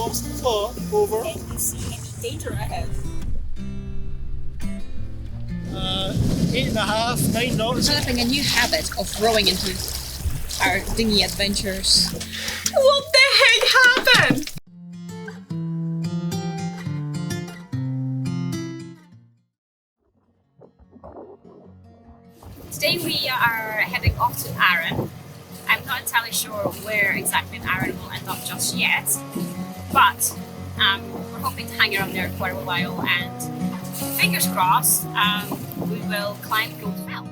lost the plot. Over. Can you see any danger ahead? 8.5, 9 knots. Developing a new habit of rowing into our dinghy adventures. What the heck happened? Today we are heading off to Arran. I'm not entirely sure where exactly in Arran we'll end up just yet, but we're hoping to hang around there for a while and fingers crossed we will climb Gold Fell.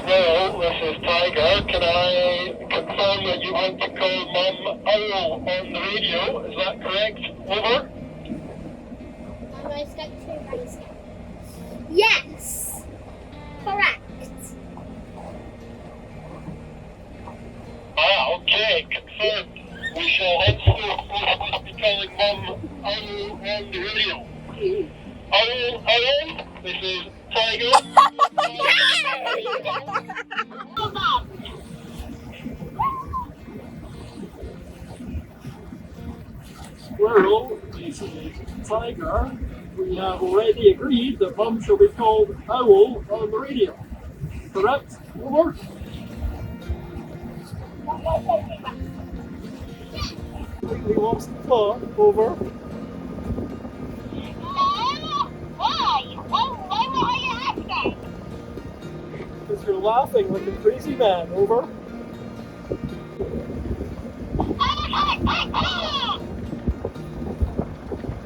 Well, this is Tiger. Can I confirm that you want to call Mum Owl on the radio? Is that correct? Over? Yes, correct. Okay, confirmed. We shall henceforth be calling Mum Owl on the radio. Owl, this is Tiger. Squirrel, this is Tiger. We have already agreed that Mum shall be called Owl on the radio. Correct? Over. Completely lost the plot. Over. Because you're laughing like a crazy man. Over.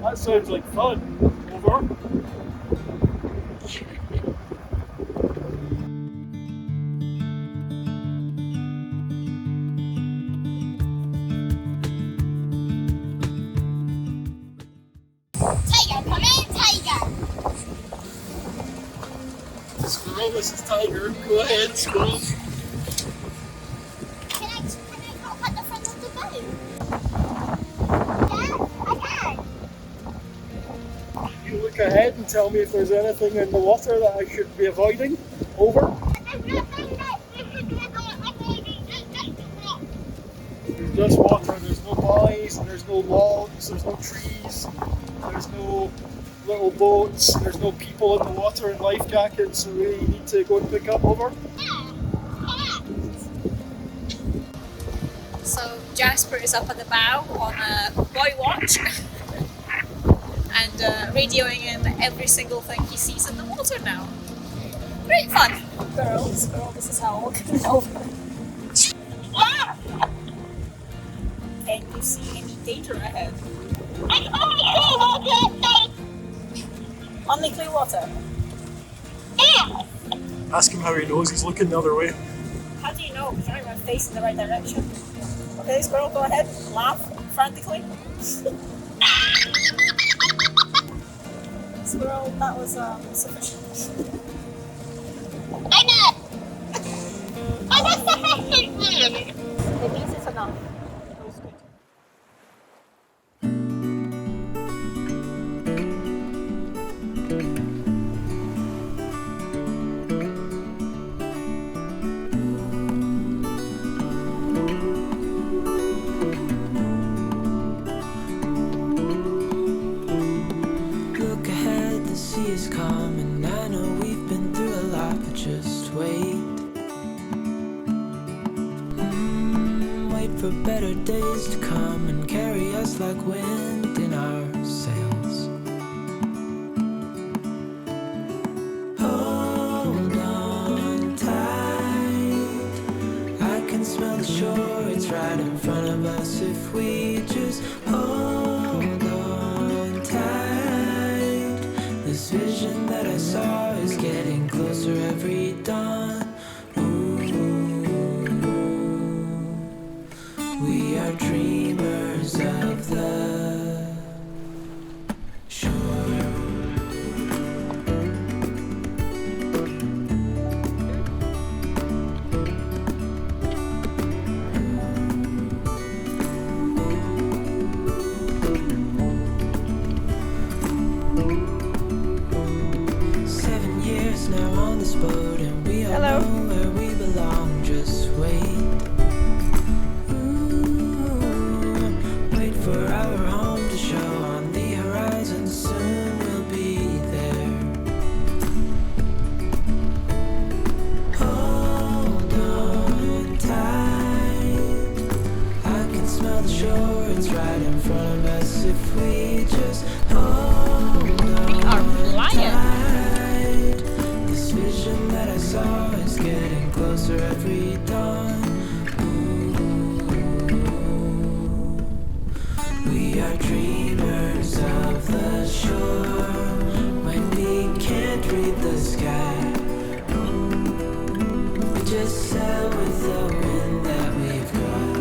That sounds like fun. Over. Tiger, come in, Tiger. Squirrel, this is Tiger. Go ahead, Squirrel. Can I go at the front of the boat? Yes, I can. You look ahead and tell me if there's anything in the water that I should be avoiding. Over. There's just water. There's no buoys, there's no logs, there's no trees, there's no little boats, there's no people in the water in life jackets, so we need to go and pick up. Over. So Jasper is up at the bow on a boy watch and radioing in every single thing he sees in the water now. Great fun! Girls, this is how we'll get over. Can you see any danger ahead? Only clear water. Ask him how he knows. He's looking the other way. How do you know? Because you're not even facing the right direction. Okay, squirrel, go ahead. Laugh frantically. Squirrel, that was sufficient. I know. I was sufficient. It means it's enough. Look ahead, the sea is calm, and I know we've been through a lot, but just wait. Wait for better days to come and carry us like wind in our sails. Hold on tight, I can smell the shore, it's right in front of us if we just hold on tight. This vision that I saw is getting closer every dawn. We are dreamers of the this boat and we all know where we belong. Just wait. Wait for our home to show on the horizon. Soon we'll be there. Hold on tight. I can smell the shore. It's right in front of us if we just hold on tight. This vision that I saw is getting closer every dawn. We are dreamers of the shore when we can't read the sky. We just sail with the wind that we've got.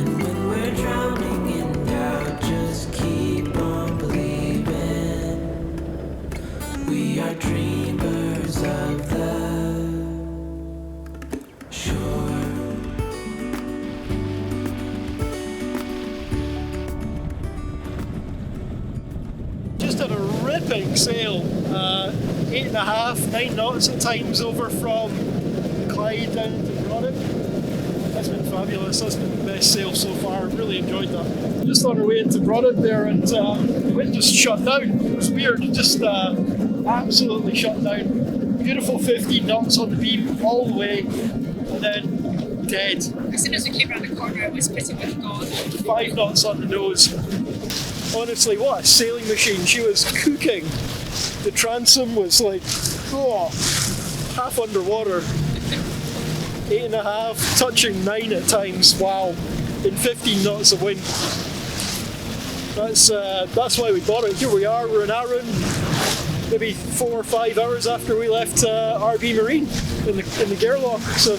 And when we're drowning in doubt, just keep on believing. We are dreamers of the shore. Just had a ripping sail, 8.5, 9 knots at times over from Clyde down to Broddock. That's been fabulous. That's been the best sail so far. Really enjoyed that. Just on our way into Broddock there, and the wind just shut down. It was weird. Just absolutely shut down. Beautiful 15 knots on the beam all the way, and then dead. As soon as we came around the corner, it was pretty much gone. 5 knots on the nose. Honestly, what a sailing machine. She was cooking. The transom was like, half underwater. 8.5, touching 9 at times. Wow. In 15 knots of wind. That's why we bought it. Here we are, we're in Arran, maybe 4 or 5 hours after we left RB Marine in the Gairloch. So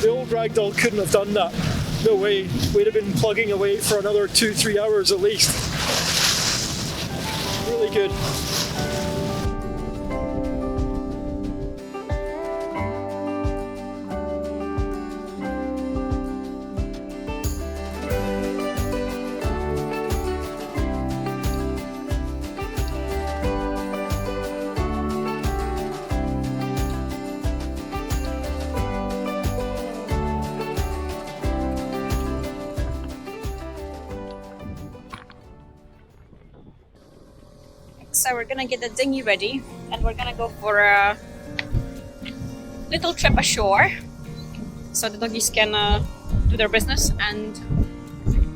the old ragdoll couldn't have done that. No way. We'd have been plugging away for another 2-3 hours at least. Really good. So we're gonna get the dinghy ready and we're gonna go for a little trip ashore so the doggies can do their business and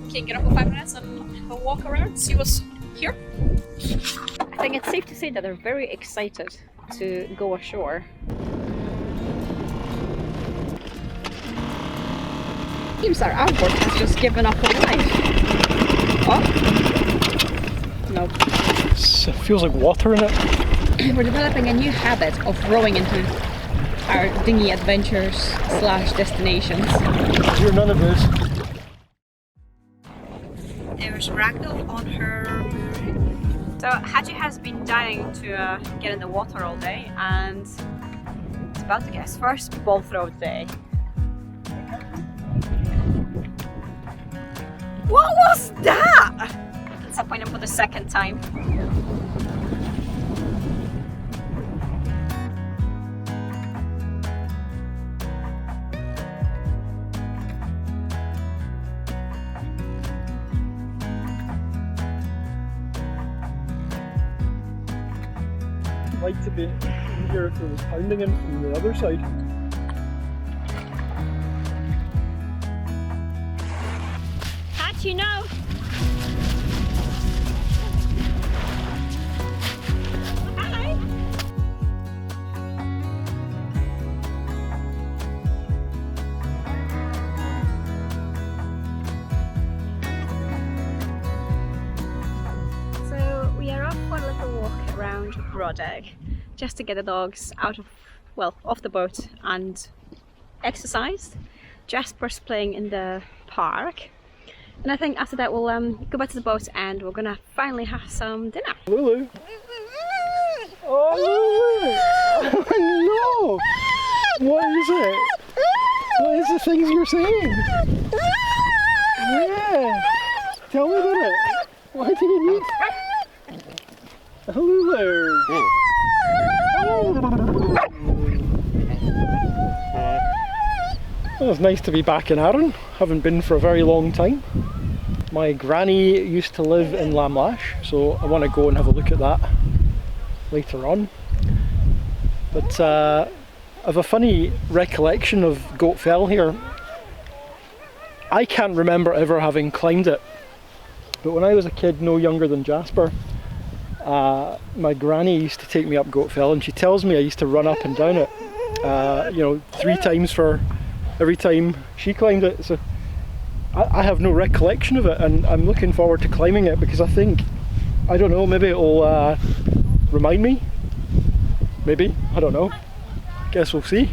we can get up for 5 minutes and have a walk around, see what's here. I think it's safe to say that they're very excited to go ashore. Seems our outboard has just given up on life. Oh, no. It feels like water in it. We're developing a new habit of rowing into our dinghy adventures / destinations. You're none of this. There's Ragdoll on her. So Hachi has been dying to get in the water all day and it's about to get his first ball throw of the day. What was that? Disappointed for the second time. I'd like to be in here if it was pounding in from the other side. Hachi, no! Broddock just to get the dogs out of, well, off the boat and exercised. Jasper's playing in the park and I think after that we'll go back to the boat and we're gonna finally have some dinner. Lulu! Oh Lulu! Oh no! What is it? What is the things you're saying? Yeah! Tell me about it! Why do you need... Hello there! Oh. Well, it's nice to be back in Arran. Haven't been for a very long time. My granny used to live in Lamlash, so I want to go and have a look at that later on. But I have a funny recollection of Goat Fell here. I can't remember ever having climbed it, but when I was a kid, no younger than Jasper, my granny used to take me up Goat Fell, and she tells me I used to run up and down it, 3 times for every time she climbed it. So I have no recollection of it, and I'm looking forward to climbing it because I think, I don't know, maybe it'll remind me. Maybe, I don't know. Guess we'll see.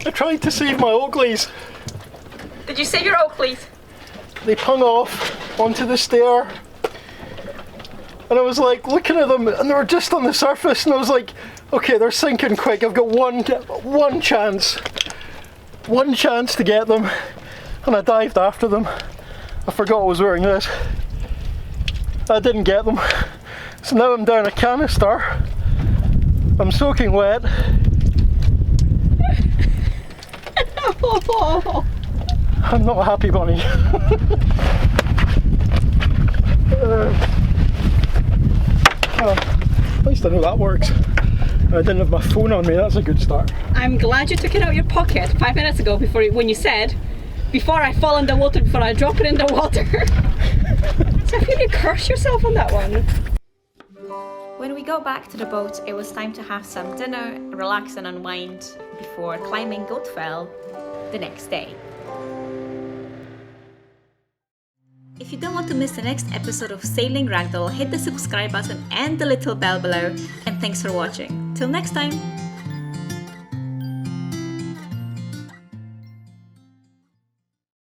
I tried to save my Oakleys. Did you save your Oakleys? They hung off onto the stair, and I was like looking at them, and they were just on the surface, and I was like, okay, they're sinking quick. I've got one chance to get them, and I dived after them. I forgot I was wearing this. I didn't get them, so now I'm down a canister. I'm soaking wet. I'm not a happy bunny. At least I know that works. I didn't have my phone on me, that's a good start. I'm glad you took it out of your pocket 5 minutes ago when you said, before I fall in the water, before I drop it in the water. So I feel you curse yourself on that one. When we got back to the boat, it was time to have some dinner, relax and unwind before climbing Goat Fell the next day. If you don't want to miss the next episode of Sailing Ragdoll, hit the subscribe button and the little bell below. And thanks for watching. Till next time!